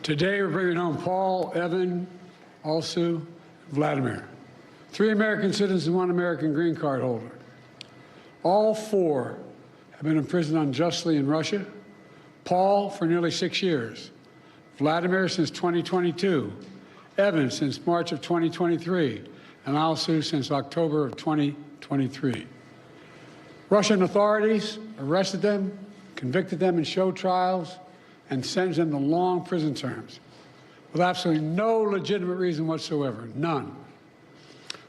Today, we're bringing home Paul, Evan, Alsu, Vladimir. 3 American citizens and 1 American green card holder. All 4 have been imprisoned unjustly in Russia. Paul for nearly 6 years. Vladimir since 2022. Evan since March of 2023. And Alsu since October of 2023. Russian authorities arrested them, convicted them in show trials, and sentenced them to long prison terms with absolutely no legitimate reason whatsoever, none.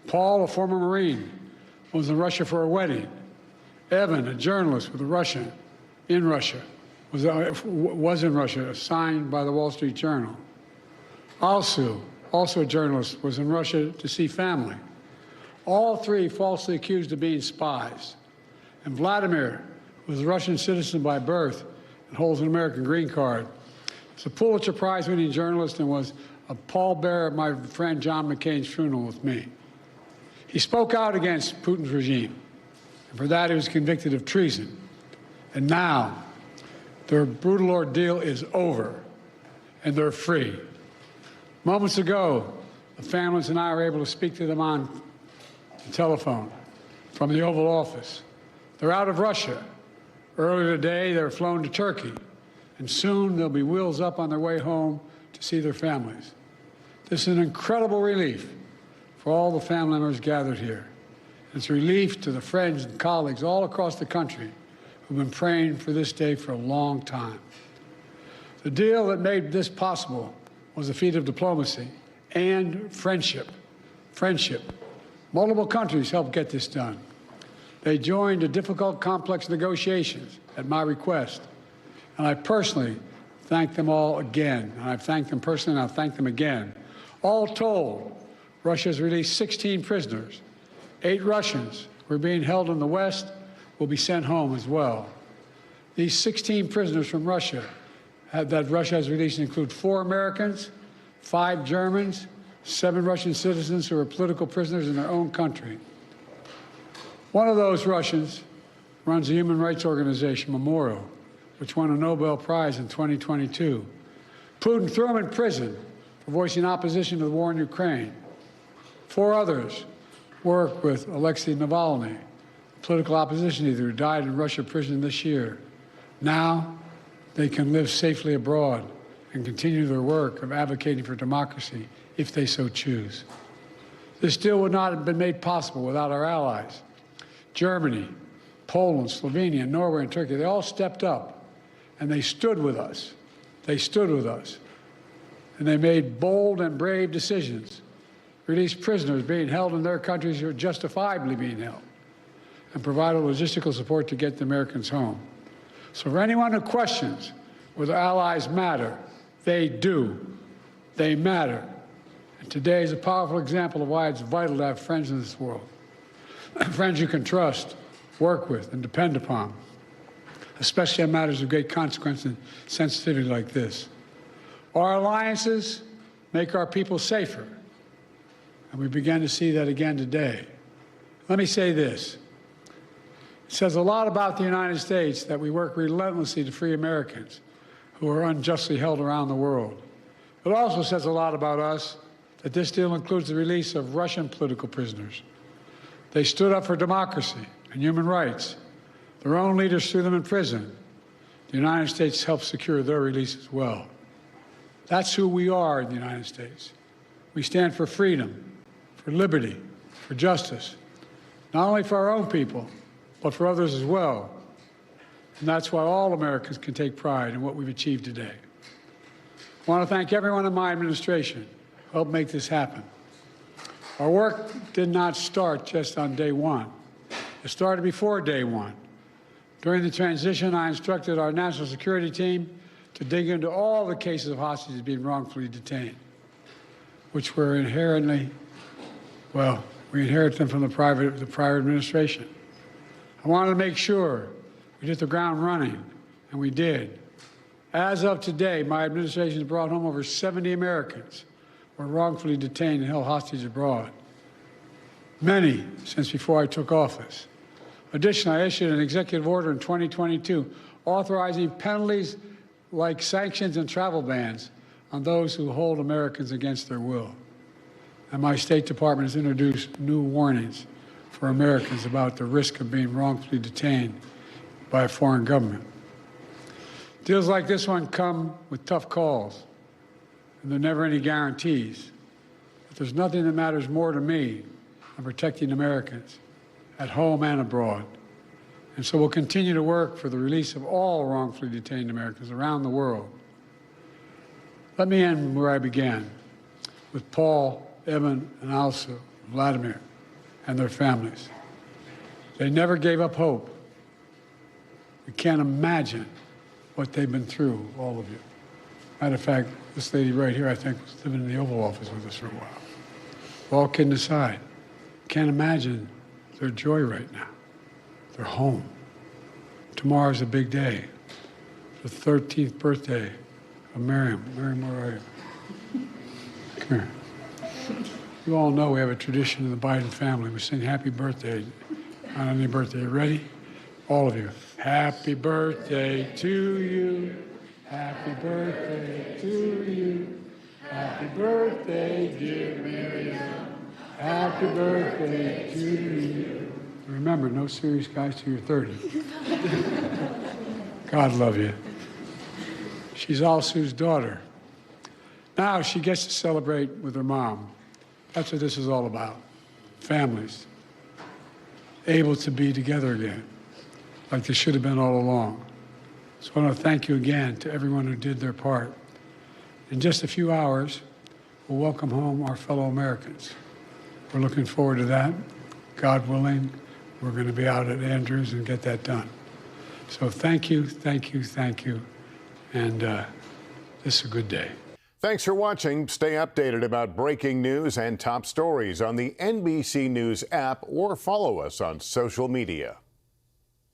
Paul, a former Marine, was in Russia for a wedding. Evan, a journalist with a Russian in Russia, was in Russia, assigned by the Wall Street Journal. Alsu, also a journalist, was in Russia to see family. All 3 falsely accused of being spies. And Vladimir, who was a Russian citizen by birth and holds an American green card, is a Pulitzer Prize-winning journalist and was a pallbearer at my friend John McCain's funeral with me. He spoke out against Putin's regime, and for that he was convicted of treason. And now, their brutal ordeal is over, and they're free. Moments ago, the families and I were able to speak to them on the telephone from the Oval Office. They're out of Russia. Earlier today, they were flown to Turkey, and soon they'll be wheels up on their way home to see their families. This is an incredible relief for all the family members gathered here. It's a relief to the friends and colleagues all across the country who've been praying for this day for a long time. The deal that made this possible was a feat of diplomacy and friendship. Multiple countries helped get this done. They joined the difficult, complex negotiations at my request. And I personally thank them all again. And I've thanked them personally, and I'll thank them again. All told, Russia has released 16 prisoners. 8 Russians who are being held in the West will be sent home as well. These 16 prisoners from Russia that Russia has released include 4 Americans, 5 Germans, 7 Russian citizens who are political prisoners in their own country. One of those Russians runs a human rights organization, Memorial, which won a Nobel Prize in 2022. Putin threw him in prison for voicing opposition to the war in Ukraine. 4 others work with Alexei Navalny, a political opposition leader who died in Russia prison this year. Now they can live safely abroad and continue their work of advocating for democracy if they so choose. This deal would not have been made possible without our allies. Germany, Poland, Slovenia, Norway, and Turkey, they all stepped up, and they stood with us. They stood with us. And they made bold and brave decisions, released prisoners being held in their countries who are justifiably being held, and provided logistical support to get the Americans home. So for anyone who questions whether allies matter, they do. They matter. And today is a powerful example of why it's vital to have friends in this world. Friends you can trust, work with, and depend upon, especially on matters of great consequence and sensitivity like this. Our alliances make our people safer, and we began to see that again today. Let me say this. It says a lot about the United States that we work relentlessly to free Americans who are unjustly held around the world. It also says a lot about us that this deal includes the release of Russian political prisoners. They stood up for democracy and human rights. Their own leaders threw them in prison. The United States helped secure their release as well. That's who we are in the United States. We stand for freedom, for liberty, for justice, not only for our own people, but for others as well. And that's why all Americans can take pride in what we've achieved today. I want to thank everyone in my administration who helped make this happen. Our work did not start just on day one. It started before day one. During the transition, I instructed our national security team to dig into all the cases of hostages being wrongfully detained, which were inherently, well, we inherited them from the prior administration. I wanted to make sure we hit the ground running, and we did. As of today, my administration has brought home over 70 Americans who were wrongfully detained and held hostage abroad, many since before I took office. Additionally, I issued an executive order in 2022 authorizing penalties like sanctions and travel bans on those who hold Americans against their will. And my State Department has introduced new warnings for Americans about the risk of being wrongfully detained by a foreign government. Deals like this one come with tough calls, and there are never any guarantees. But there's nothing that matters more to me than protecting Americans at home and abroad. And so we'll continue to work for the release of all wrongfully detained Americans around the world. Let me end where I began, with Paul, Evan, and also Vladimir and their families. They never gave up hope. We can't imagine what they've been through, all of you. Matter of fact, this lady right here, I think, was living in the Oval Office with us for a while. All kidding aside, can't imagine their joy right now. They're home. Tomorrow's a big day. The 13th birthday of Miriam. Miriam, where are you? Come here. You all know we have a tradition in the Biden family. We sing happy birthday on any birthday. You ready? All of you. Happy birthday to you. Happy birthday to you. Happy birthday, dear Miriam. Happy birthday to you. Remember, no serious guys till you're 30. God love you. She's Alsu's daughter. Now she gets to celebrate with her mom. That's what this is all about. Families able to be together again, like they should have been all along. So I want to thank you again to everyone who did their part. In just a few hours, we'll welcome home our fellow Americans. We're looking forward to that. God willing, we're going to be out at Andrews and get that done. So thank you, thank you, thank you. And this is a good day. Thanks for watching. Stay updated about breaking news and top stories on the NBC News app or follow us on social media.